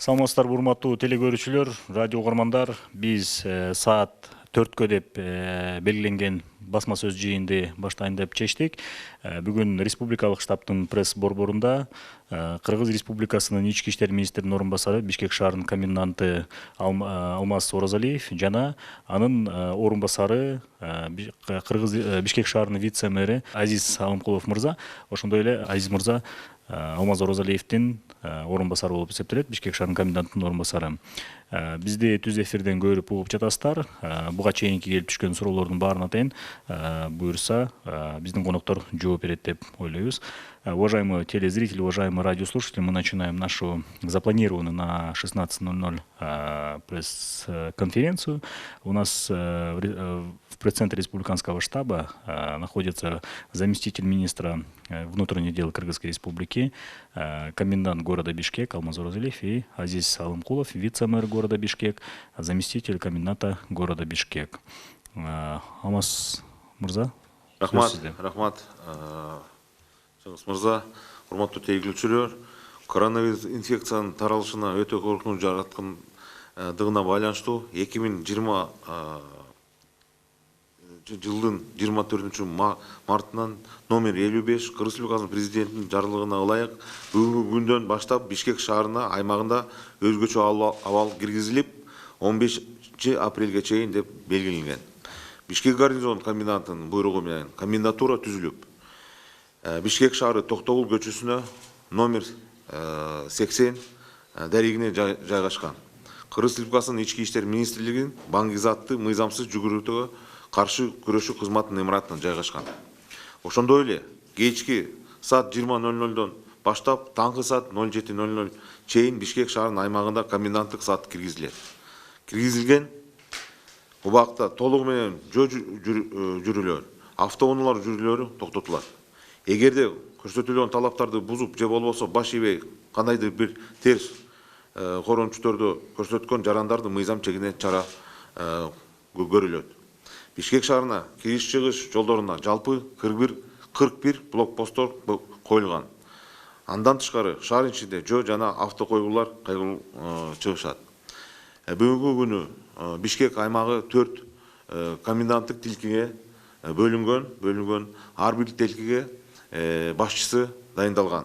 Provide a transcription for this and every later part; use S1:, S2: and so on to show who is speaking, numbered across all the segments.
S1: Саламатсыздарбы урматтуу телекөрүүчүлөр, радио угармандар. Биз саат 4кө деп белгиленген басма сөз жыйынды баштайын деп чечтик. Бүгүн Республикалык штабтын пресс борборунда Кыргыз Республикасынын ички иштер министринин орун басары, Бишкек шаарынын коменданты Алмаз Оразалиев жана анын орун басары Бишкек шаарынын вице-мэри Азиз Алымкулов мырза. Ошондой эле Азиз мырза Алмаз Оразалиевдин орун басары болуп эсептелет, Бишкек шаарынын комендантынын орун басары. Бизди түз эфирден көрүп угуп жатасыздар. Буга чейинки келип түшкөн суроолордун баарына тең буюрса биздин коноктор жооп берет деп ойлойбуз. Уважаемые телезрители, уважаемые радиослушатели, мы начинаем нашу запланированную на 16:00 пресс-конференцию. У нас в пресс-центре республиканского штаба находится заместитель министра внутренних дел Кыргызской республики, комендант города Бишкек Алмаз Оразалиев и Азиз Алымкулов, вице-мэр города Бишкек, заместитель коменданта города Бишкек. Алмаз мырза.
S2: Рахмат. Чыңгыз мырза, урматтуу телекөрүүчүлөр, коронавирус инфекциянын таралышына өтө коркунуч жараткандыгына байланыштуу 2020 жылдын 24-мартынан номер 55 Кыргыз Республикасынын президентинин жарлыгына ылайык бүгүнкү күндөн баштап Бишкек шаарына аймагында өзгөчө абал киргизилип 15 апрелге чейин деп белгиленген. Бишкек гарнизон комендантынын буйругу менен комендатура түзүлүп, Бишкек шаары Токтогул көчөсүнө номер 80 дарегине жайгашкан. Кыргыз Республикасынын ички иштер министрлигинин баңгизатты мыйзамсыз жүгүрүүгө каршы күрөшүү кызматынын имаратына жайгашкан. Ошондой эле кечки саат 20:00дон баштап таңкы саат 07:00 чейин Бишкек шаарынын аймагында коменданттык саат киргизилген. Убакта толугу менен жөө жүрүүлөр, автоунаалар жүрүүлөрү токтотулат. Эгерде көрсөтүлгөн талаптарды бузуп же болбосо баш ийбей кандайдыр бир терс корончуктөрдү көрсөткөн жарандарды мыйзам чегинен чара көрүлөт. Бишкек шаарына кириш-чыгыш жолдоруна жалпы 41 блокпосттор коюлган. Андан тышкары шаар ичинде жөө жана автокойгулар чыгышат. Бүгүнкү күнү Бишкек аймагы 4 коменданттык тилкеге бөлүнгөн, ар бир тилкеге башчысы дайындалган.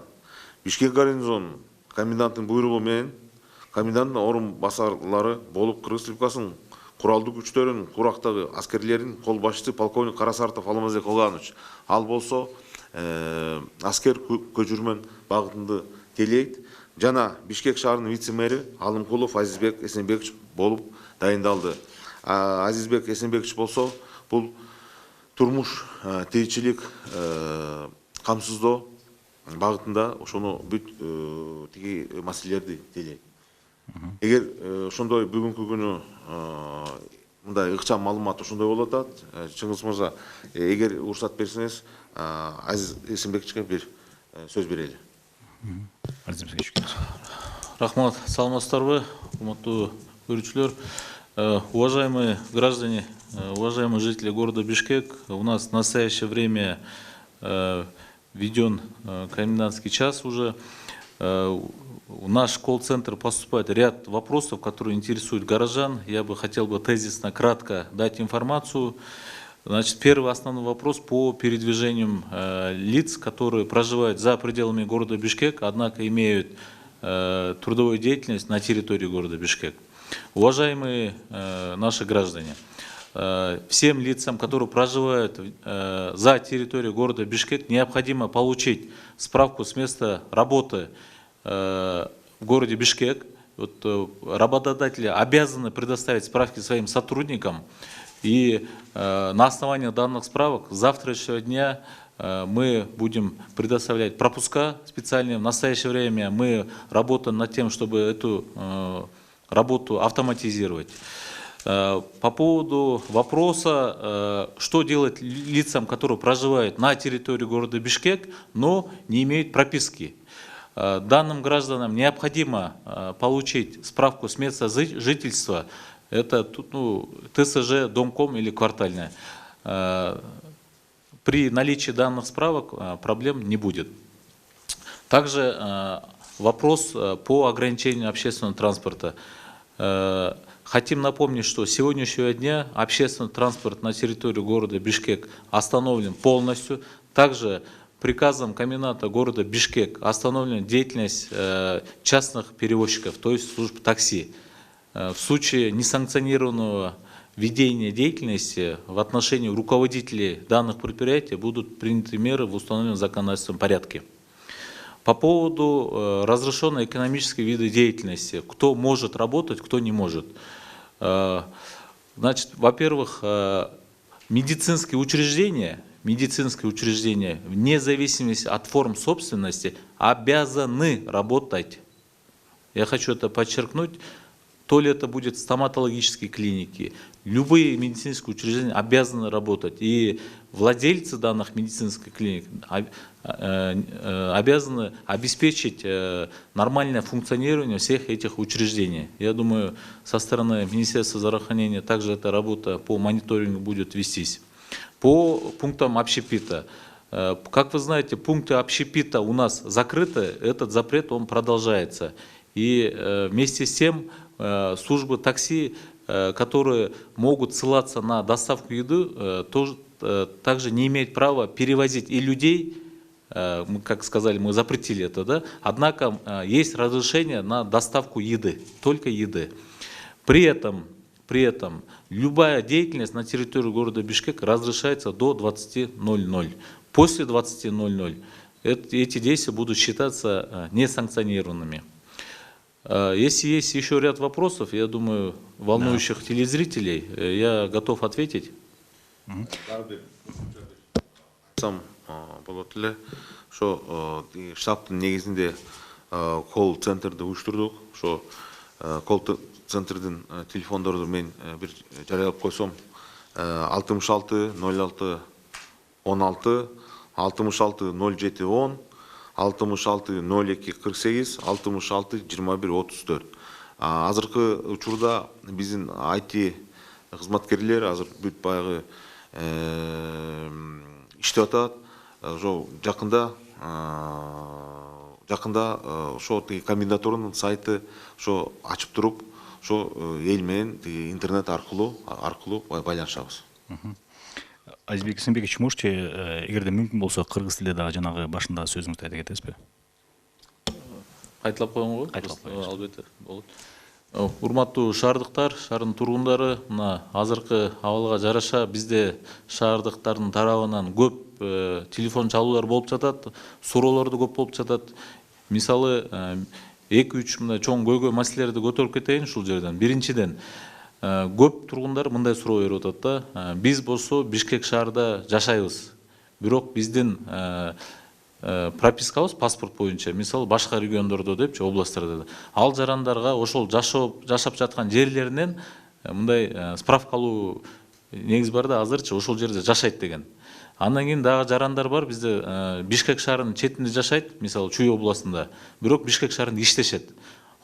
S2: Бишкек гарнизон комендантынын буйругу менен коменданттын орун басарлары болуп Кыргыз Республикасынын куралдуу күчтөрүнүн курактагы аскерлердин кол башчысы полковник Карасартов Алмазбек Оганович. Ал болсо аскер көчүрмөн багытында тейлейт. Жана Бишкек шаарынын вице-мэри Алымкулов Азизбек Эсенбекович болуп дайындалды. Азизбек Эсенбекович болсо бул турмуш, тиричилик камсыздоо багытында ошону бүт тиги маселелерди тейлейт. Эгер ошондой бүгүнкү күнү мындай ыкчам маалымат ошондой болуп атат, Чыңгыз мырза, эгер уруксат берсеңиз, Азиз Эсенбековичке бир сөз берели.
S3: Рахмат, саламатсыздарбы, урматтуу көрүүчүлөр. Уважаемые граждане, уважаемые жители города Бишкек, у нас в настоящее время введен комендантский час уже. В наш колл-центр поступает ряд вопросов, которые интересуют горожан. Я бы хотел тезисно, кратко дать информацию. Значит, первый основной вопрос по передвижениям лиц, которые проживают за пределами города Бишкек, однако имеют трудовую деятельность на территории города Бишкек. Уважаемые наши граждане, всем лицам, которые проживают за территорией города Бишкек, необходимо получить справку с места работы в городе Бишкек. Работодатели обязаны предоставить справки своим сотрудникам. И на основании данных справок с завтрашнего дня мы будем предоставлять пропуска специальные. В настоящее время мы работаем над тем, чтобы эту работу автоматизировать. По поводу вопроса, что делать лицам, которые проживают на территории города Бишкек, но не имеют прописки. Данным гражданам необходимо получить справку с места жительства. Это ТСЖ, Домком или квартальная. При наличии данных справок проблем не будет. Также вопрос по ограничению общественного транспорта. Хотим напомнить, что с сегодняшнего дня общественный транспорт на территории города Бишкек остановлен полностью. Также приказом коменданта города Бишкек остановлена деятельность частных перевозчиков, то есть служб такси. В случае несанкционированного ведения деятельности в отношении руководителей данных предприятий будут приняты меры в установленном законодательством порядке. По поводу разрешенной экономической виды деятельности, кто может работать, кто не может. Значит, во-первых, медицинские учреждения, вне зависимости от форм собственности, обязаны работать. Я хочу это подчеркнуть. То ли это будет стоматологические клиники, любые медицинские учреждения обязаны работать. И владельцы данных медицинских клиник обязаны обеспечить нормальное функционирование всех этих учреждений. Я думаю, со стороны Министерства здравоохранения также эта работа по мониторингу будет вестись. По пунктам общепита. Как вы знаете, пункты общепита у нас закрыты, этот запрет он продолжается. И вместе с тем службы такси, которые могут ссылаться на доставку еды, тоже также не имеют права перевозить и людей, как сказали, мы запретили это, да? Однако есть разрешение на доставку еды, только еды. При этом любая деятельность на территории города Бишкек разрешается до 20:00. После 20:00 эти действия будут считаться несанкционированными. Если есть еще ряд вопросов, я думаю, волнующих телезрителей, я готов ответить.
S2: Сам болот эле ошо штабтын негизинде колл-центрди уюштурдук. Ошо колл-центрдин телефондорду мен бир жарыялап койсом 66 06 16 66 07 10 66 02 48 66 21 34. Азыркы учурда биздин IT кызматкерлер азыр бүт баягы иштеп атат. Ошо жакында ошо комендатуранын сайты ошо ачып туруп, ошо эл менен интернет аркылуу байланышабыз.
S1: Азизбек Эсенбекович, можете, эгерде мүмкүн болсо, кыргыз тилинде дагы жанагы башында сөзүңүздү айта кетесизби?
S3: Кайталап коеюн го?
S1: Кайталап коеюңуз.
S3: Албетте, болот. Урматтуу шаардыктар, шаардын тургундары, мына азыркы абалга жараша бизде шаардыктардын тарабынан көп телефон чалуулар болуп жатат, суроолор да көп болуп жатат. Мисалы 2-3 мындай чоң көйгөй маселелерди көтөрүп кетейин ушул жерден. Биринчиден, көп тургундар мындай суроо берип атат да, биз болсо Бишкек шаарда жашайбыз. Бирок биздин пропискабыз паспорт боюнча, мисалы башка региондордо депчи, областтарда. Ал жарандарга ошол жашап жаткан жерлеринен мындай справка алуу негиз бар да, азырчы ошол жерде жашайт деген. Андан кийин дагы жарандар бар бизде Бишкек шаарынын четинде жашайт, мисалы Чүй областында, бирок Бишкек шаарында иштешет.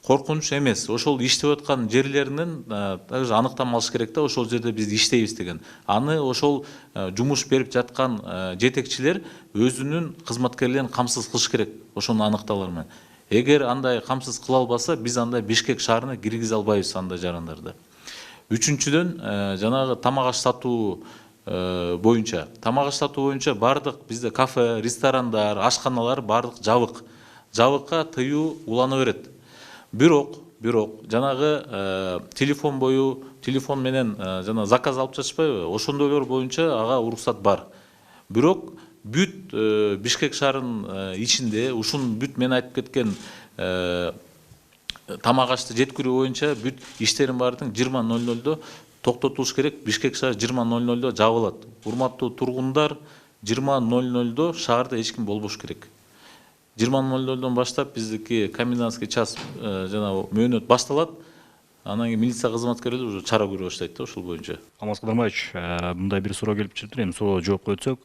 S3: Коркунуч эмес, ошол иштеп аткан жерлеринен также аныктама алыш керек да, ошол жерде биз иштейбиз деген. Аны ошол жумуш берип жаткан жетекчилер өзүнүн кызматкерлерин камсыз кылыш керек, ошону аныкталар менен. Эгер андай камсыз кыла албаса, биз андай Бишкек шаарына киргизе албайбыз андай жарандарды. Үчүнчүдөн, жанагы тамак аш сатуу боюнча. Тамак аш сатуу боюнча бардык бизде кафе, ресторандар, ашканалар бардык жабык. Жабыкка тыюу улана берет. Бирок жанагы телефон менен жана заказ алып жатышпайбы? Ошондойлор боюнча ага уруксат бар. Бирок бүт Бишкек шаарынын ичинде ушун бүт мен айтып кеткен тамак ашты жеткирүү боюнча бүт иштерин баардыгын 20:00 токтотулуш керек. Бишкек шаары 20:00 жабылат. Урматтуу тургундар, 20:00 шаарда эч ким болбош керек. 20:00 баштап биздики комендантский час жана мөөнөт башталат. анан кийин милиция кызматкерлери уже чара көрө баштайт да ошол боюнча.
S1: Алмаз Кыдырмаевич, мындай бир суроо келип чыгып, эми суроого жоопко өтсөк,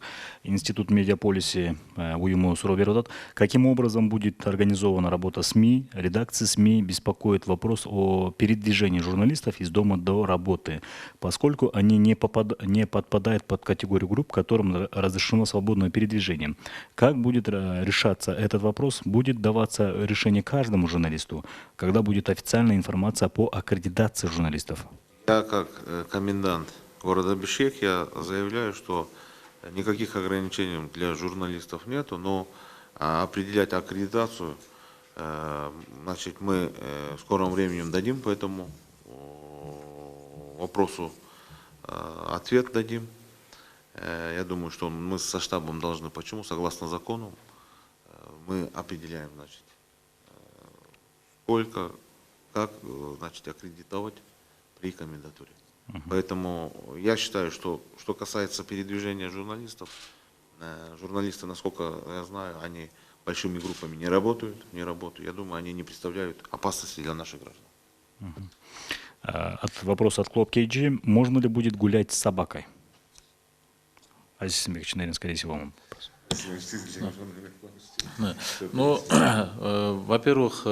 S1: Институт медиаполиси уюму суроо берип атат. Каким образом будет организована работа СМИ? Редакции СМИ беспокоит вопрос о передвижении журналистов из дома до работы, поскольку они не подпадают под категорию групп, которым разрешено свободное передвижение. Как будет решаться этот вопрос? Будет даваться решение каждому журналисту, когда будет официальная информация по аккредитации журналистов?
S2: Я как комендант города Бишкек, я заявляю, что никаких ограничений для журналистов нету, но определять аккредитацию, значит, мы в скором времени дадим по этому вопросу ответ дадим. Я думаю, что мы со штабом должны, почему, согласно закону, мы определяем, значит, сколько, как, значит, аккредитовать при комендатуре. Поэтому я считаю, что касается передвижения журналистов, журналисты, насколько я знаю, они большими группами не работают. Я думаю, они не представляют опасности для наших граждан.
S1: Вопрос от Клоп KG. Можно ли будет гулять с собакой? Азиз Сембекович, наверное, скорее всего, вам вопрос.
S3: Ну, во-первых,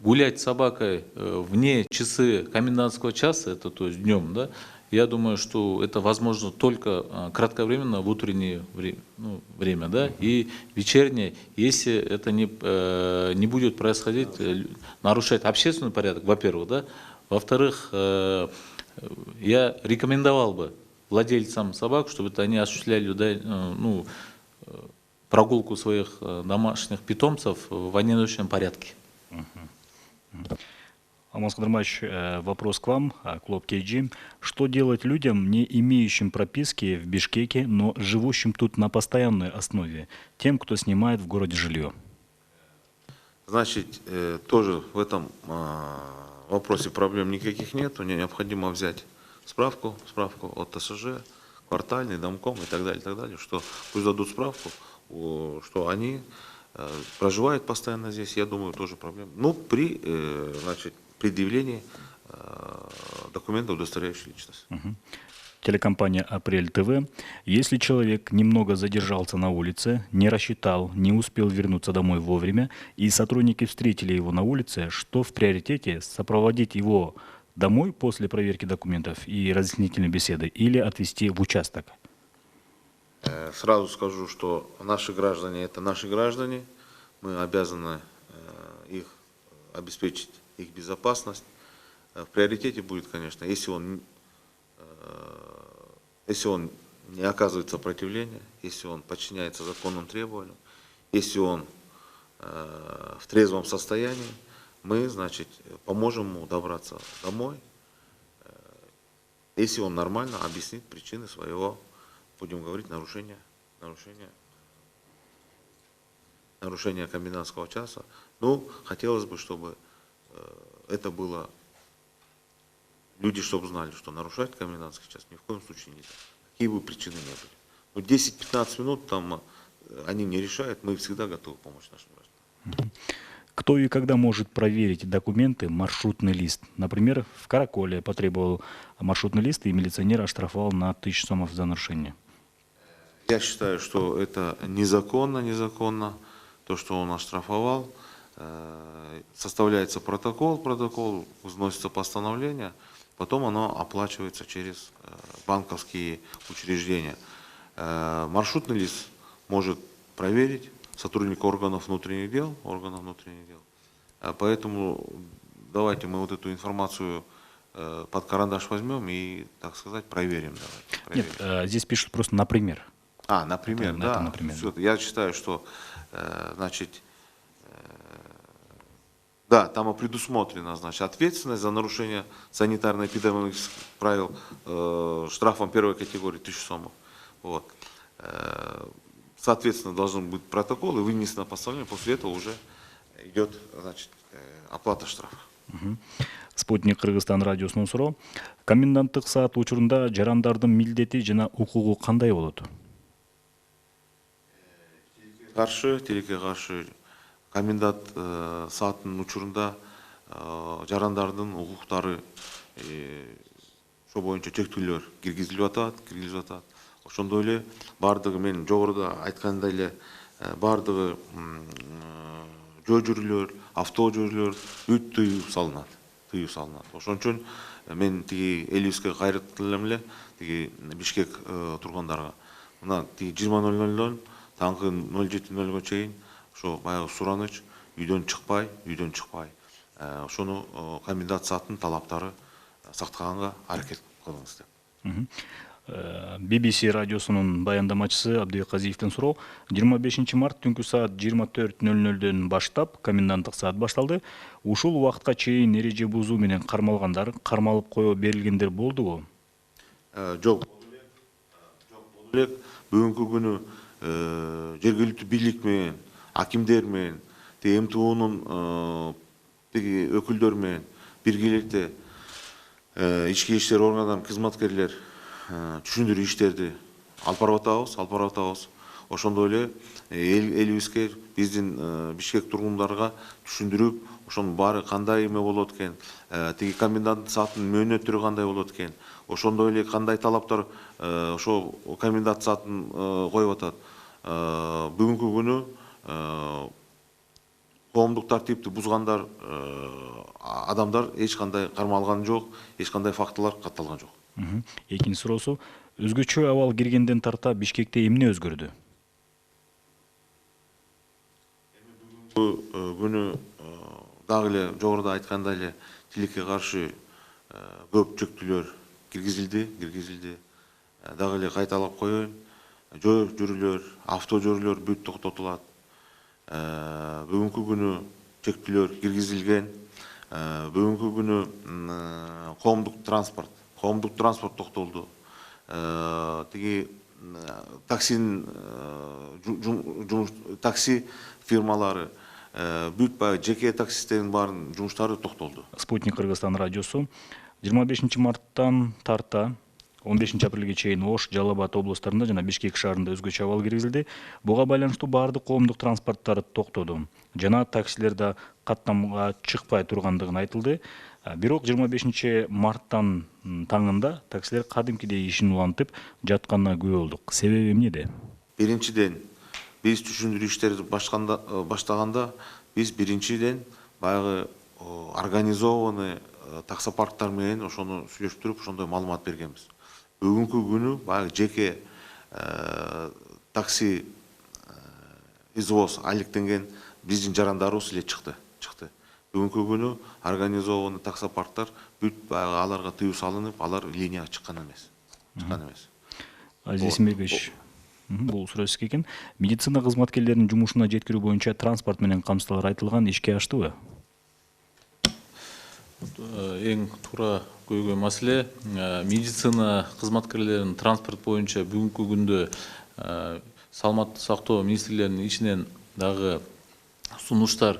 S3: гулять с собакой вне часы комендантского часа, это то есть днем, да, я думаю, что это возможно только кратковременно в утреннее время, да, и вечернее, если это не будет происходить, нарушать общественный порядок, во-первых, да, во-вторых, я рекомендовал бы владельцам собак, чтобы это они осуществляли, ну, прогулку своих домашних питомцев в одиночном порядке.
S1: Алмаз Кыдырмаевич, вопрос к вам, Клоп KG. Что делать людям, не имеющим прописки в Бишкеке, но живущим тут на постоянной основе, тем, кто снимает в городе жилье?
S2: Значит, тоже в этом вопросе проблем никаких нет. Необходимо взять справку от ТСЖ, квартальный, домком и так далее, что пусть дадут справку, что они проживают постоянно здесь. Я думаю, тоже проблем. Ну, при, значит, предъявлении документов, удостоверяющих личность.
S1: Телекомпания «Апрель ТВ». Если человек немного задержался на улице, не рассчитал, не успел вернуться домой вовремя, и сотрудники встретили его на улице, что в приоритете: сопроводить его домой после проверки документов и разъяснительной беседы или отвезти в участок?
S2: Сразу скажу, что наши граждане – это наши граждане. Мы обязаны их обеспечить, их безопасность. В приоритете будет, конечно, если он не оказывает сопротивления, если он подчиняется законным требованиям, если он в трезвом состоянии, мы, значит, поможем ему добраться домой, если он нормально объяснит причины своего, будем говорить, нарушения комендантского часа. Ну, хотелось бы, чтобы это было, люди, чтобы знали, что нарушать комендантский час ни в коем случае нельзя. Какие бы причины не были. Но 10-15 минут там они не решают, мы всегда готовы помочь нашим гражданам.
S1: Кто и когда может проверить документы, маршрутный лист? Например, в Караколе потребовал маршрутный лист, и милиционер оштрафовал на 1000 сомов за нарушение.
S2: Я считаю, что это незаконно, то, что он оштрафовал. Составляется протокол, взносится постановление, потом оно оплачивается через банковские учреждения. Маршрутный лист может проверить сотрудник органов внутренних дел. Поэтому давайте мы вот эту информацию под карандаш возьмем и, так сказать, проверим.
S1: Нет, здесь пишут просто «например».
S2: Например,
S1: это,
S2: да.
S1: например.
S2: Я считаю, что, значит, да, там предусмотрена, значит, ответственность за нарушение санитарно-эпидемиологических правил штрафом первой категории 1000 сомов. Вот. Соответственно, должен быть протокол и вынесено постановление. После этого уже идет, значит, оплата штрафа.
S1: Спутник Кыргызстан радиосунун суроо. Коменданттык саат учурунда жарандардын милдети жана укугу кандай болот?
S2: Тилекке каршы комендант саатынын учурунда жарандардын укуктары ошо боюнча чектөөлөр киргизилип атат. Ошондой эле бардыгы мен жогоруда айткандай эле бардыгы жөө жүрүүлөр, авто жүрүүлөр бүт тыюу салынат. Ошон үчүн мен тиги элибизге кайрылып элем эле тиги Бишкек тургундарга. Мына тиги 20:00дон таңкы 07:00га чейин ошо баягы сураныч үйдөн чыкпай. Ошону комендант сааттын талаптары сактаганга аракет кылыңыз деп.
S1: BBC радиосунун баяндамачысы Абдыбек Казиевдин суроо: 25 март түнкү саат 24:00дөн баштап коменданттык саат башталды. Ушул убакытка чейин эреже бузуу менен кармалгандар, кармалып коюу берилгендер болдубу?
S2: Жок. Бүгүнкү күнү жергиликтүү бийлик менен, акимдер менен, МТУнун тиги өкүлдөр менен биргеликте ички иштер органдарынын кызматкерлер түшүндүрүү иштерди алып барып атабыз. Ошондой эле элибизге, биздин Бишкек тургундарга түшүндүрүп, ошонун баары кандай эме болот экен, тиги комендант сааттын мөөнөттөрү кандай болот экен, ошондой эле кандай талаптар ошо комендант саатын коюп атат. Бүгүнкү күнү коомдук тартипти бузгандар адамдар эч кандай кармалган жок, эч кандай фактылар катталган жок.
S1: Экинчи суроосу: өзгөчө абал киргенден тарта Бишкекте эмне өзгөрдү?
S2: Бүгүнкү күнү дагы эле жогоруда айткандай эле тилекке каршы көп чектөөлөр киргизилди. Дагы эле кайталап коеюн, жөө жүрүүлөр, авто жүрүүлөр бүт токтотулат. Бүгүнкү күнү чектөөлөр киргизилген. Бүгүнкү күнү коомдук транспорт токтолду. Тиги такси фирмалары, бүт баягы жеке таксисттердин баарынын жумуштары токтолду.
S1: Спутник Кыргызстан радиосу 25 марттан тарта 15 апрелге чейин Ош, Жалал Абад областарында жана Бишкек шаарында өзгөчө абал киргизилди. Буга байланыштуу баардык коомдук транспорттар токтоду. Жана таксилер да каттамга чыкпай тургандыгын айтылды. Бирок 25 марттан таңында таксилер кадимкидей ишин улантып жатканына күбө болдук. Себеби эмнеде?
S2: Биринчиден, биз түшүндүрүү иштерди баштаганда биз биринчиден баягы организованный таксопарктар менен ошону сүйлөштүрүп, ошондой маалымат бергенбиз. Бүгүнкү күнү баягы жеке такси извоз алектенген биздин жарандарыбыз эле чыкты. Бүгүнкү күнү организованный таксопарктар бүт баягы аларга тыюу салынып, алар линияга чыккан эмес.
S1: Азиз Эсенбекович, бул суроо сизге экен. Медицина кызматкерлеринин жумушуна жеткирүү боюнча транспорт менен камсыздалар айтылган, ишке аштыбы?
S3: Эң туура көйгөн маселе медицина кызматкерлеринин транспорт боюнча бүгүнкү күндө саламаттык сактоо министрлигинин ичинен дагы сунуштар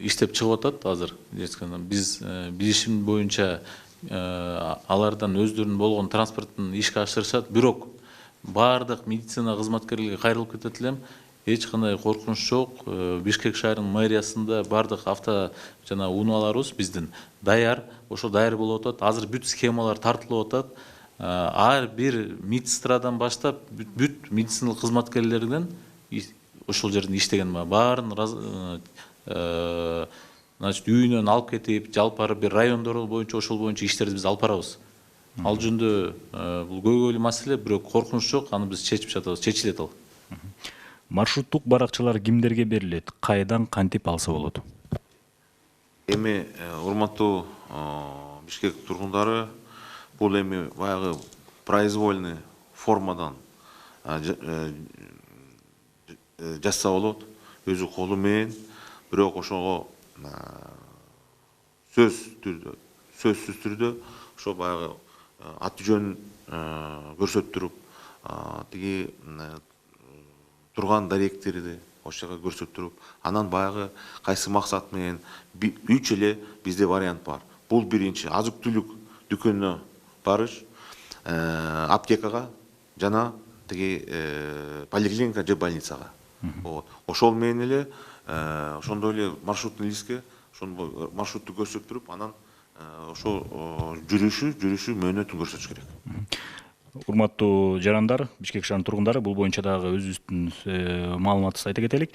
S3: иштеп чыгып атат азыр. Биз билишим боюнча алардан өздөрүнүн болгон транспортун ишке ашырышат, бирок баардык медицина кызматкерлерге кайрылып кетет элем. Эч кандай коркунуч жок. Бишкек шаарынын мэриясында баардык авто жана унaalарыбыз биздин даяр, ошо даяр болуп атат. Азыр бүт схемалар тартылып атат. Ар бир медсестрадан баштап бүт медициналык кызматкерлерден ошол жерден иштеген баарын үйүнөн алып кетип, жалпы бир райондор боюнча ошол боюнча иштерди биз алып барабыз. Ал жөнүндө бул көйгөйлүү маселе, бирок коркунуч жок, аны биз чечип жатабыз, чечилет ал.
S1: Маршруттук баракчалар кимдерге берилет? Кайдан кантип алса болот?
S2: Эми урматтуу Бишкек тургундары, бул эми баягы произвольный формадан жазса болот, өзү колу менен, бирок ошого сөзсүз түрдө ошо баягы аты жөнүн көрсөттүрүп, тиги турган даректерди ошол жерге көрсөттүрүп, анан баягы кайсы максат менен 3 эле бизде вариант бар. Бул биринчи азык-түлүк дүкөнүнө барыш, аптекага жана тиги поликлиника же больницага. Ошол менен эле ошондой эле маршрутный листке ошону маршрутты көрсөтүп туруп, анан ошо жүрүшү мөөнөтүн көрсөтүш керек.
S1: Урматтуу жарандар, Бишкек шаарынын тургундары, бул боюнча дагы өзүбүздүн маалыматыбызды айта кетелик.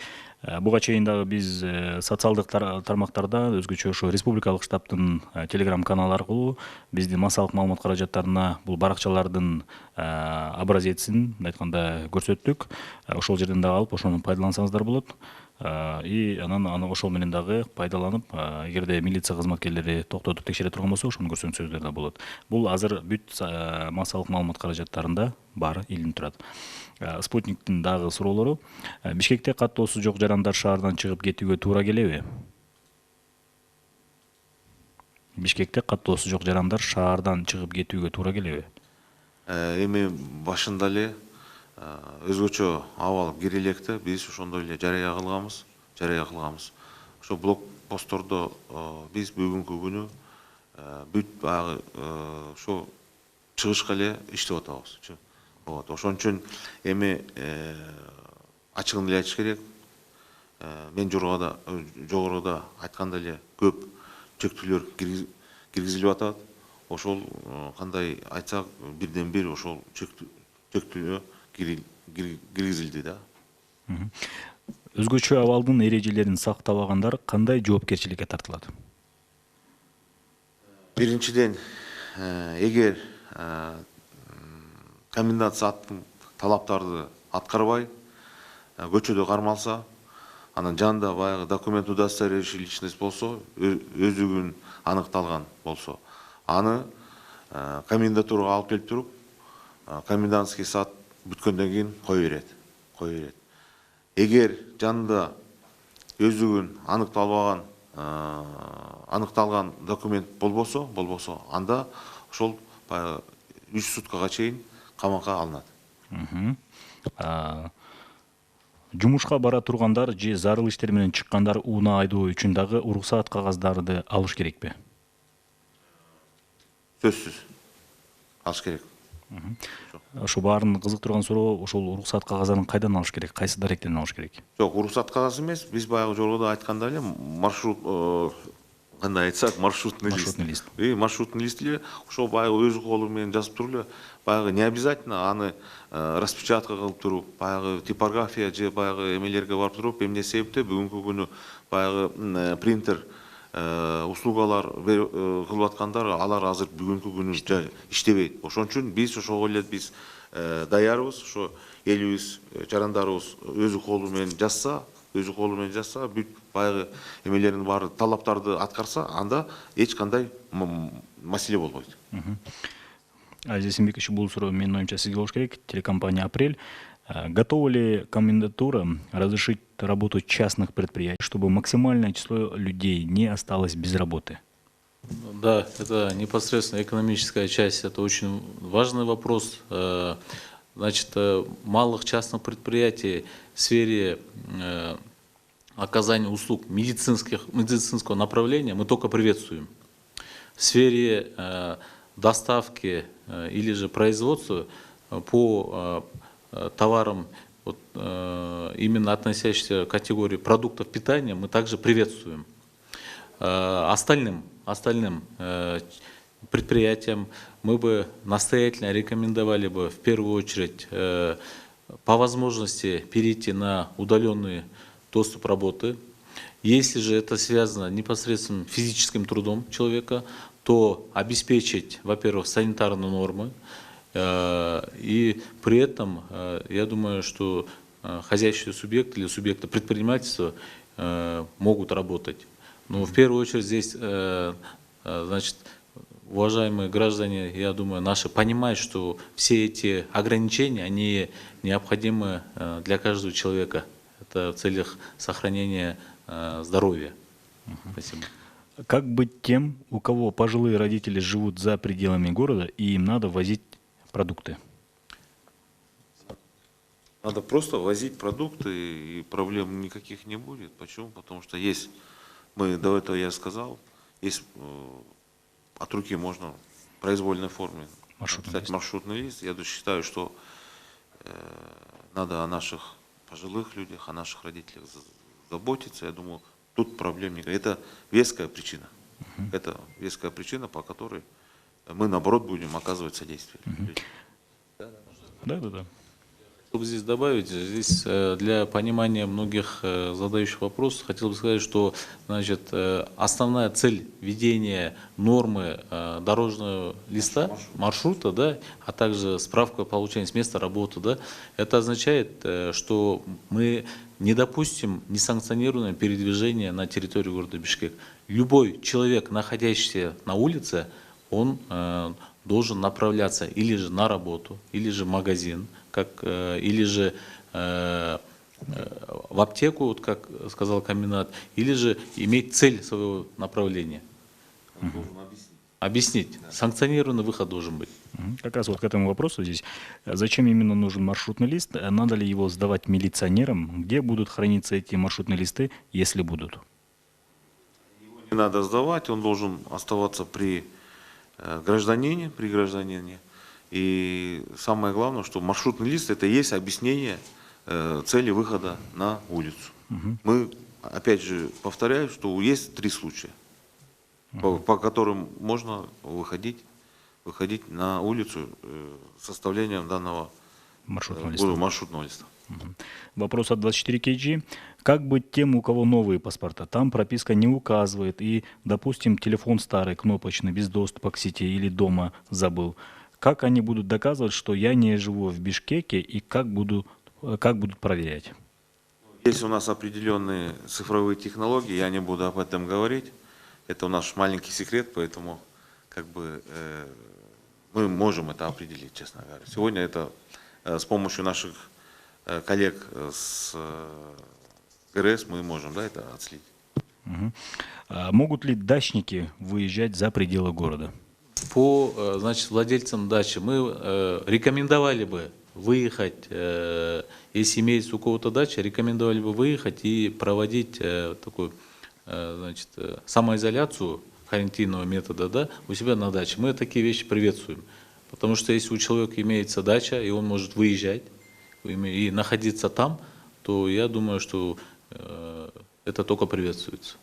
S1: Буга чейин дагы биз социалдык тармактарда өзгөчө ошо республикалык штабтын телеграм каналы аркылуу биздин массалык маалымат каражаттарына бул баракчалардын образецин айтканда көрсөттүк. Ошол жерден дагы алып, ошону пайдалансаңыздар болот. И анан ошол менен дагы пайдаланып, эгерде милиция кызматкерлери токтотуп текшере турган болсо, ошону көрсөңүздөр да болот. Бул азыр бүт массалык маалымат каражаттарында бар, илинип турат. Спутниктин дагы суроолору: Бишкекте каттоосу жок жарандар шаардан чыгып кетүүгө туура келеби? Бишкекте каттоосу жок жарандар шаардан чыгып кетүүгө туура келеби?
S2: Эми башында эле өзгөчө абал кире электе биз ошондой эле жарыя кылганбыз. Ошо блокпосттордо биз бүгүнкү күнү бүт баягы ошо чыгышка эле иштеп атабыз. Вот, ошон үчүн эми ачыгын эле айтыш керек. Мен жогоруда айткандай эле көп чектүүлөр киргизилип атат. Ошол кандай айтсак, бирден бир ошол чектүүлөр киргизилди да.
S1: Өзгөчө абалдын эрежелерин сактабагандар кандай жоопкерчиликке тартылат?
S2: Биринчиден, эгер комендант сааттын талаптарды аткарбай, көчөдө кармалса, анан жанында баягы документ удостоверяющий личность болсо, өзүгүн аныкталган болсо, аны комендатурага алып келип туруп, комендантский саат бүткөндөн кийин кое берет. Эгер жанында өзүгүн аныкталган документ болбосо, анда ошол 3 суткага чейин камакка алынат.
S1: Жумушка бара тургандар же зарыл иштер менен чыккандар унаа айдоо үчүн дагы уруксаат кагаздарды алыш керекпи?
S2: Сөзсүз алыш керек.
S1: Ошо баарын кызыктырган суроо, ошол уруксаат кагаздарын кайдан алыш керек, кайсы даректен алыш керек?
S2: Жок, уруксаат кагазы эмес, биз баягы жогоруда айткандай эле маршрут, кандай айтсак, маршрутный лист. Маршрутный лист эле ошол баягы өзү колу менен жазып туруп эле, баягы не обязательно аны распечатка кылып туруп, баягы типография же баягы эмелерге барып туруп, эмне себепте бүгүнкү күнү баягы принтер услугалар кылып аткандар, алар азыр бүгүнкү күнү иштебейт. Ошон үчүн биз ошого эле биз даярбыз, ошо элибиз, жарандарыбыз өзү колу менен жазса, бүт баягы эмелердин баары талаптарды аткарса, анда эч кандай маселе болбойт.
S1: Азиз Эсенбекович, бул суроо менин оюмча сизге болуш керек. Телекомпания «Апрель». Готова ли комендатура разрешить работу частных предприятий, чтобы максимальное число людей не осталось без работы?
S3: Да, это непосредственно экономическая часть, это очень важный вопрос. Значит, малых частных предприятий в сфере оказания услуг медицинского направления мы только приветствуем. В сфере доставки или же производства по товарам, вот, именно относящимся к категории продуктов питания, мы также приветствуем. Остальным предприятиям мы бы настоятельно рекомендовали бы в первую очередь по возможности перейти на удаленный доступ работы. Если же это связано непосредственно с физическим трудом человека, то обеспечить, во-первых, санитарные нормы, и при этом, я думаю, что хозяйственные субъекты или субъекты предпринимательства могут работать. Но в первую очередь здесь, значит, уважаемые граждане, я думаю, наши понимают, что все эти ограничения, они необходимы для каждого человека. Это в целях сохранения здоровья. Спасибо.
S1: Как быть тем, у кого пожилые родители живут за пределами города и им надо возить продукты?
S2: Надо просто возить продукты, и проблем никаких не будет. Почему? Потому что есть, до этого я сказал, есть от руки можно в произвольной форме написать маршрутный лист. Я считаю, что надо о наших пожилых людях, о наших родителях заботиться. Я думаю, тут проблем нет. Это веская причина. Это веская причина, по которой мы, наоборот, будем оказывать содействие.
S1: Да.
S3: Чтобы здесь добавить, здесь для понимания многих задающих вопрос, хотел бы сказать, что значит, основная цель введения нормы дорожного листа, маршрута, да, а также справка получения с места работы, да, это означает, что мы не допустим несанкционированное передвижение на территории города Бишкек. Любой человек, находящийся на улице, он должен направляться или же на работу, или же в магазин, или же в аптеку, вот как сказал комендант, или же иметь цель своего направления.
S2: Он должен
S3: Объяснить. Санкционированный выход должен быть.
S1: Как раз вот к этому вопросу здесь. Зачем именно нужен маршрутный лист? Надо ли его сдавать милиционерам? Где будут храниться эти маршрутные листы, если будут?
S2: Не надо сдавать, он должен оставаться при гражданине, И самое главное, что маршрутный лист — это и есть объяснение цели выхода на улицу. Мы, опять же, повторяю, что есть 3 случая, по которым можно выходить на улицу с составлением данного маршрутного листа.
S1: Вопрос от 24 kg. Как быть тем, у кого новые паспорта? Там прописка не указывает, и, допустим, телефон старый, кнопочный, без доступа к сети или дома забыл. Как они будут доказывать, что я не живу в Бишкеке, и как будут проверять?
S2: Есть у нас определенные цифровые технологии, я не буду об этом говорить. Это у нас маленький секрет, поэтому мы можем это определить, честно говоря. Сегодня это с помощью наших коллег с ГРС мы можем это отследить.
S1: Могут ли дачники выезжать за пределы города?
S3: По, значит, владельцам дачи мы рекомендовали бы выехать, если имеется у кого-то дача, рекомендовали бы выехать и проводить такую, значит, самоизоляцию карантинного метода, да, у себя на даче. Мы такие вещи приветствуем, потому что если у человека имеется дача и он может выезжать и находиться там, то я думаю, что это только приветствуется.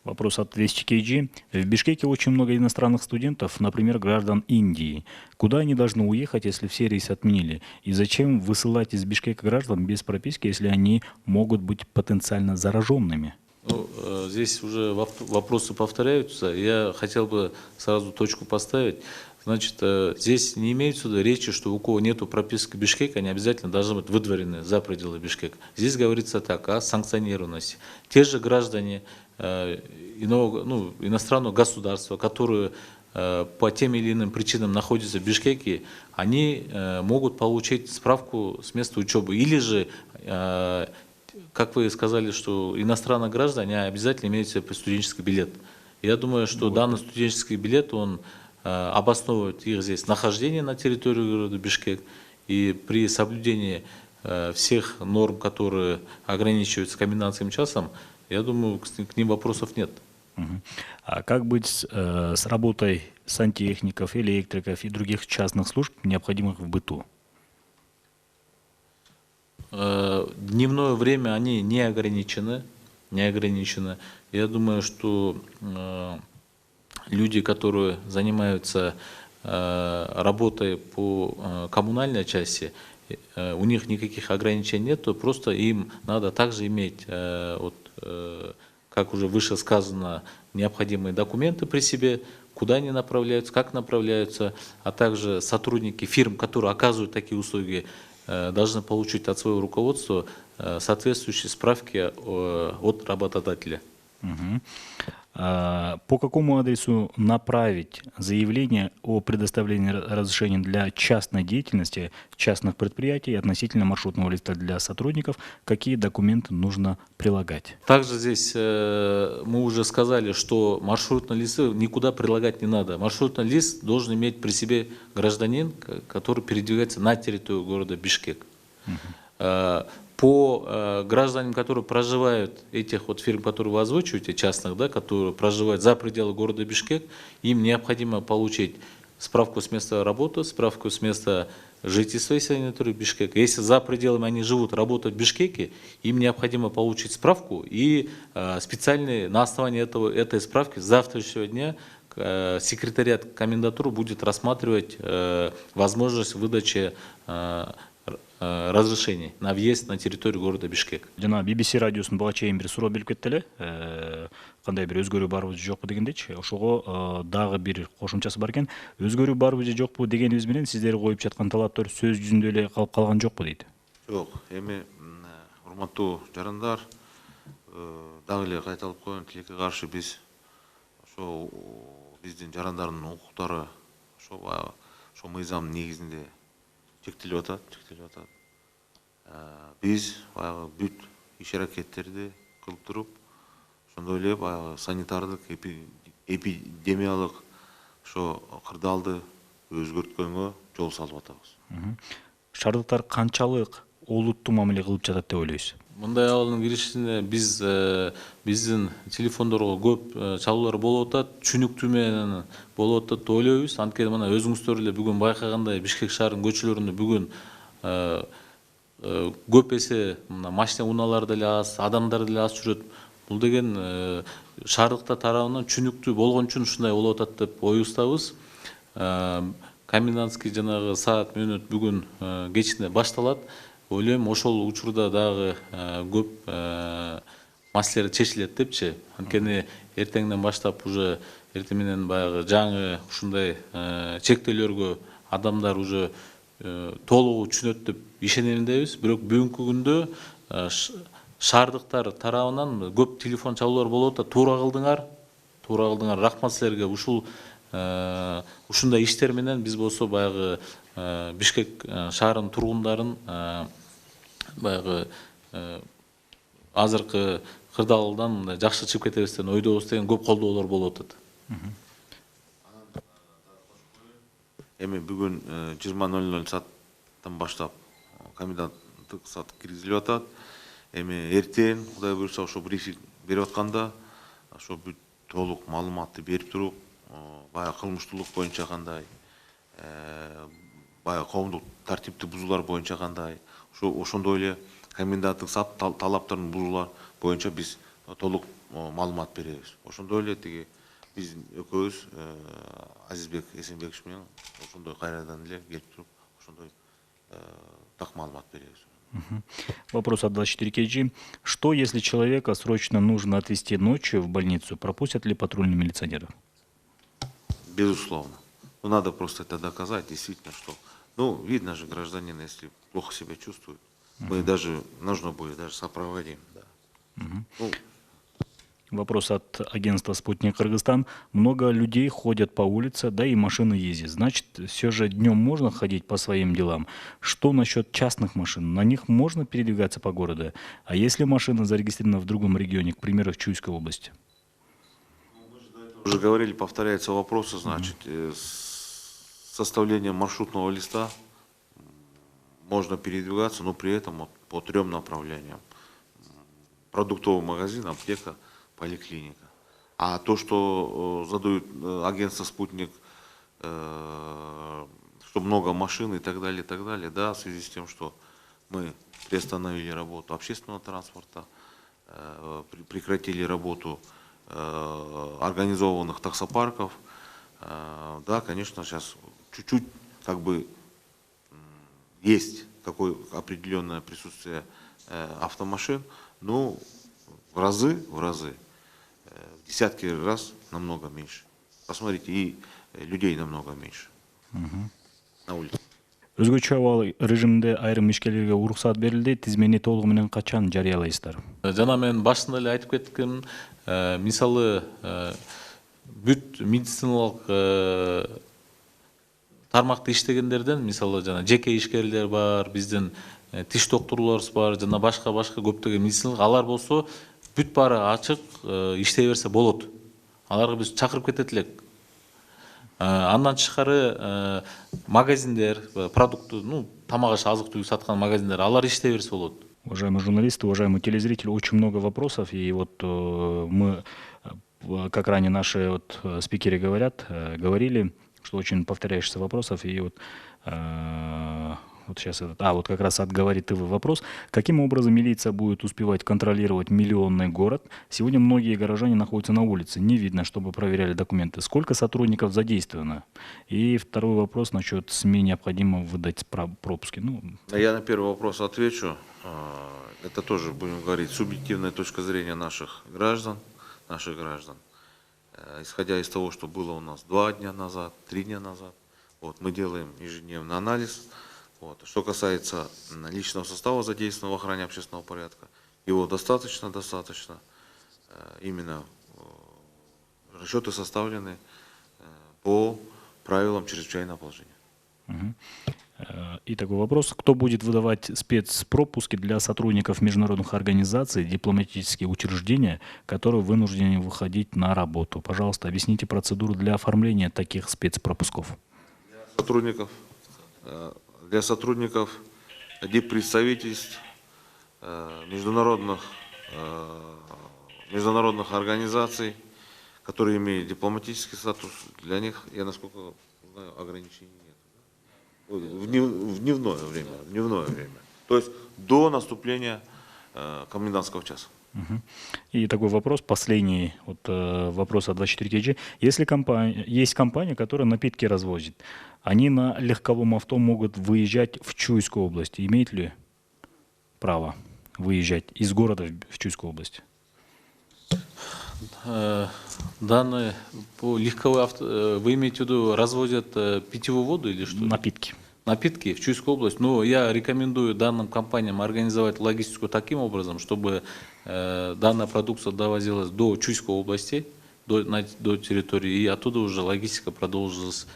S1: Вопрос от 200 kg. В Бишкеке очень много иностранных студентов, например, граждан Индии. Куда они должны уехать, если все рейсы отменили? И зачем высылать из Бишкека граждан без прописки, если они могут быть потенциально зараженными?
S3: Ну, здесь уже вопросы повторяются. Я хотел бы сразу точку поставить. Значит, здесь не имеется в виду речи, что у кого нету прописки Бишкека, они обязательно должны быть выдворены за пределы Бишкека. Здесь говорится так, о санкционированности. Те же граждане иностранного государства, которые по тем или иным причинам находятся в Бишкеке, они могут получить справку с места учебы. Или же, как вы сказали, что иностранные граждане обязательно имеют себе студенческий билет. Я думаю, что данный студенческий билет, он обосновывает их здесь нахождение на территории города Бишкек, и при соблюдении всех норм, которые ограничиваются комендантским часом, я думаю, к ним вопросов нет.
S1: А как быть с работой сантехников, электриков и других частных служб, необходимых в быту?
S3: Дневное время они не ограничены. Я думаю, что люди, которые занимаются работой по коммунальной части, у них никаких ограничений нет, просто им надо также иметь, как уже выше сказано, необходимые документы при себе, куда они направляются, как направляются, а также сотрудники фирм, которые оказывают такие услуги, должны получить от своего руководства соответствующие справки от работодателя.
S1: По какому адресу направить заявление о предоставлении разрешения для частной деятельности, частных предприятий относительно маршрутного листа для сотрудников? Какие документы нужно прилагать?
S3: Также здесь мы уже сказали, что маршрутный лист никуда прилагать не надо. Маршрутный лист должен иметь при себе гражданин, который передвигается на территорию города Бишкек. По гражданам, которые проживают, этих фирм, которые вы озвучиваете, частных, да, которые проживают за пределы города Бишкек, им необходимо получить справку с места работы, справку с места жить своей территории Бишкека. Если за пределами они живут, работают в Бишкеке, им необходимо получить справку, и специальный на основании этой справки с завтрашнего дня секретариат комендатуры будет рассматривать возможность выдачи разрешений на въезд на территорию города Бишкек.
S1: Жана BBC радиосунун буга чейин бир суроо берип кетти эле. Кандай бир өзгөрүү барбы же жокпу дегендечи. Ошого дагы бир кошумчасы бар экен. Өзгөрүү барбы же жокпу дегенибиз менен сиздер коюп жаткан талаптар сөз жүзүндө эле калып калган жокпу дейт.
S2: Жок, эми урматтуу жарандар, дагы эле кайталып коеюн, тилекке каршы биз ошо биздин жарандардын укуктары ошо мыйзам негизинде чектелип атат. Биз баягы бүт иш аракеттерди кылып туруп, ошондой эле баягы санитардык, эпидемиялык ошо кырдаалды өзгөрткөнгө жол салып атабыз.
S1: Шаардыктар канчалык олуттуу мамиле кылып жатат деп ойлойсуз?
S3: Мындай абалдын киришинде биздин телефондорго көп чалуулар болуп атат, түшүнүктүү менен болуп атат деп ойлойбуз. Анткени мына өзүңүздөр эле бүгүн байкагандай Бишкек шаарынын көчөлөрүндө бүгүн көп эсе машина унаалар деле аз, адамдар деле аз жүрөт. Бул деген шаардыктар тарабынан түшүнүктүү болгон үчүн ушундай болуп атат деп оюбуздабыз. Комендантский жанагы саат мүнөт бүгүн кечинде башталат. Ойлойм, ошол учурда дагы көп маселелер чечилет депчи. Анткени эртеңден баштап уже эртең менен баягы жаңы ушундай чектөөлөргө адамдар уже толугу түшүнөт деп ишенем дейбиз. Бирок бүгүнкү күндө шаардыктар тарабынан көп телефон чалуулар болуп атат. Туура кылдыңар, рахмат силерге. Ушундай иштер менен биз болсо баягы Бишкек шаарынын тургундарын баягы азыркы кырдаалдан жакшы чыгып кетебиз деген ойдобуз деген көп колдоолор болуп атат.
S2: Эми бүгүн 20:00 сааттан баштап коменданттык саат киргизилип атат. Эми эртең Кудай буйрса ошо брифинг берип атканда ошо бүт толук маалыматты берип туруп, баягы кылмыштуулук боюнча кандай, баягы коомдук тартипти бузуулар боюнча кандай, ошондой эле коменданттык саат талаптарын бузуулар боюнча биз толук маалымат беребиз. Ошондой эле тиги биздин экөөбүз Азизбек Эсенбекович менен ошондой кайрадан эле келип туруп, ошондой так маалымат беребиз.
S1: Вопрос от 24 Что, если человека срочно нужно отвезти ночью в больницу? Пропустят ли патрульные милиционеры?
S2: Безусловно. Но надо просто это доказать, действительно, что, видно же, гражданин, если плохо себя чувствует, мы даже, нужно будет даже сопроводим. Да.
S1: Вопрос от агентства «Спутник Кыргызстан». Много людей ходят по улице, да и машины ездят. Значит, все же днем можно ходить по своим делам. Что насчет частных машин? На них можно передвигаться по городу? А если машина зарегистрирована в другом регионе, к примеру, в Чуйской области?
S2: Уже говорили, повторяются вопросы, значит, с составлением маршрутного листа можно передвигаться, но при этом по 3 направлениям. Продуктовый магазин, аптека, поликлиника. А то, что задают агентство «Спутник», что много машин и так далее, да, в связи с тем, что мы приостановили работу общественного транспорта, прекратили работу организованных таксопарков, да, конечно, сейчас чуть-чуть как бы есть такое определенное присутствие автомашин, но в разы, в десятки раз намного меньше. Посмотрите, и людей намного меньше на улице.
S1: Өзгөчө абал режиминде айрым ишкерлерге уруксат берилди. Тизмени толугу менен качан жарыялайсыздар?
S3: Жана мен башында эле айтып кеткем, мисалы бүт медициналык тармакта иштегендерден, мисалы жана жеке ишкерлер бар, биздин тиш доктурларыбыз бар, жана башка көптөгөн медициналык, алар болсо бүт баары ачык иштей берсе болот. Аларга биз чакырып кетет элек. Андан тышкары магазиндер, продукты, тамак аш, азык-түлүк саткан магазиндер, алар иштей берсе болот.
S1: Уважаемые журналисты, уважаемые телезрители, очень много вопросов, и вот мы, как ранее наши спикеры говорили, что очень повторяющихся вопросов. И вот, вот сейчас вот как раз от «Говорит ТВ» вопрос. Каким образом милиция будет успевать контролировать миллионный город? Сегодня многие горожане находятся на улице. Не видно, чтобы проверяли документы. Сколько сотрудников задействовано? И второй вопрос насчет СМИ необходимо выдать пропуски. Ну,
S2: Я на первый вопрос отвечу. Это тоже, будем говорить, субъективная точка зрения наших граждан. Исходя из того, что было у нас 2 дня назад, 3 дня назад, вот, мы делаем ежедневный анализ. Вот. Что касается личного состава, задействованного в охране общественного порядка, его достаточно. Именно расчеты составлены по правилам чрезвычайного положения.
S1: И такой вопрос. Кто будет выдавать спецпропуски для сотрудников международных организаций, дипломатические учреждения, которые вынуждены выходить на работу? Пожалуйста, объясните процедуру для оформления таких спецпропусков.
S2: Для сотрудников диппредставительств международных организаций, которые имеют дипломатический статус, для них, я насколько знаю, ограничений нет. В дневное время. То есть до наступления комендантского часа.
S1: И такой вопрос, последний вопрос от 24KG. Если есть компания, которая напитки развозит, они на легковом авто могут выезжать в Чуйскую область. Имеет ли право выезжать из города в Чуйскую область?
S3: Данные по легковой авто, вы имеете в виду, развозят питьевую воду или что?
S1: Напитки.
S3: Напитки в Чуйскую область. Но я рекомендую данным компаниям организовать логистику таким образом, чтобы данная продукция довозилась до Чуйской области, до территории, и оттуда уже логистика продолжилась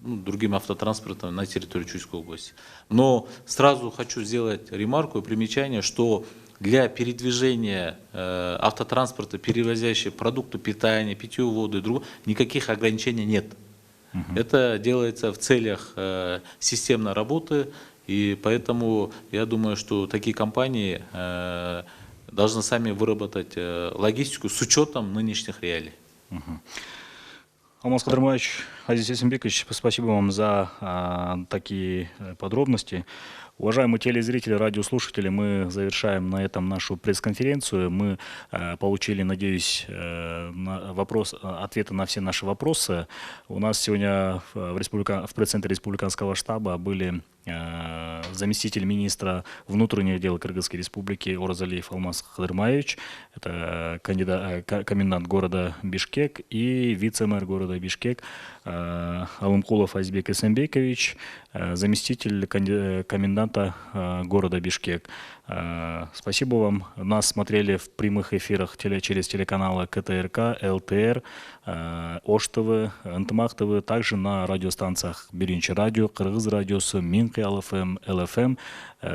S3: другим автотранспортом на территории Чуйской области. Но сразу хочу сделать ремарку и примечание, что для передвижения автотранспорта, перевозящих продукты питания, питьевую воду и другое, никаких ограничений нет. Это делается в целях системной работы, и поэтому я думаю, что такие компании должны сами выработать логистику с учетом нынешних реалий.
S1: Алмаз Кадырмаевич, Азиз Есенбекович, спасибо вам за такие подробности. Уважаемые телезрители, радиослушатели, мы завершаем на этом нашу пресс-конференцию. Мы получили, надеюсь, ответы на все наши вопросы. У нас сегодня в пресс-центре республиканского штаба были заместитель министра внутренних дел Кыргызской республики Оразалиев Алмаз Кадырмаевич, это комендант города Бишкек, и вице-мэр города Бишкек Алымкулов Азизбек Эсенбекович, заместитель коменданта города Бишкек. Спасибо вам. Нас смотрели в прямых эфирах через телеканалы КТРК, ЛТР, Ош ТВ, Ынтымак ТВ, также на радиостанциях Биринчи радио, Кыргыз радиосу, Минки ЛФМ, ЛФМ,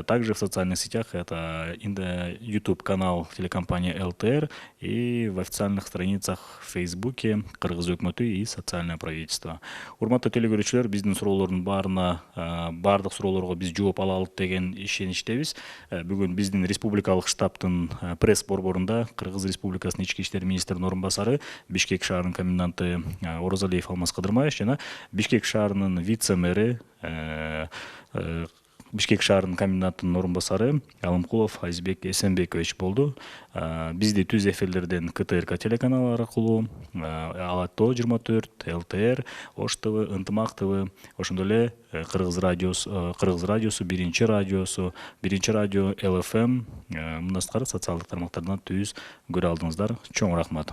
S1: также в социальных сетях это YouTube канал телекомпании ЛТР и в официальных страницах в Фейсбуке Кыргыз өкмөтү и социальное правительство. Урматтуу телекөрүүчүлөр, биздин суроолордун баардык суроолорго биз жооп ала алып деген ишеничтебиз. Бүгүн биздин республикалык штабтын пресс борборунда Кыргыз Республикасынын ички иштер министринин орун басары, Бишкек шаарынын коменданты Оразалиев Алмаз Кадырмаевич жана Бишкек шаарынын вице-мэри, Бишкек шаарынын комендантынын орун басары Алымкулов Азизбек Эсенбекович болду. Бизди түз эфирлерден КТРК телеканалы аркылуу, Алатоо 24, ЛТР, Ош ТВ, Ынтымак ТВ, ошондой эле Кыргыз радиосу, Биринчи радио, ЛФМ, мындан тышкары социалдык тармактардан түз көрө алдыңыздар. Чоң рахмат.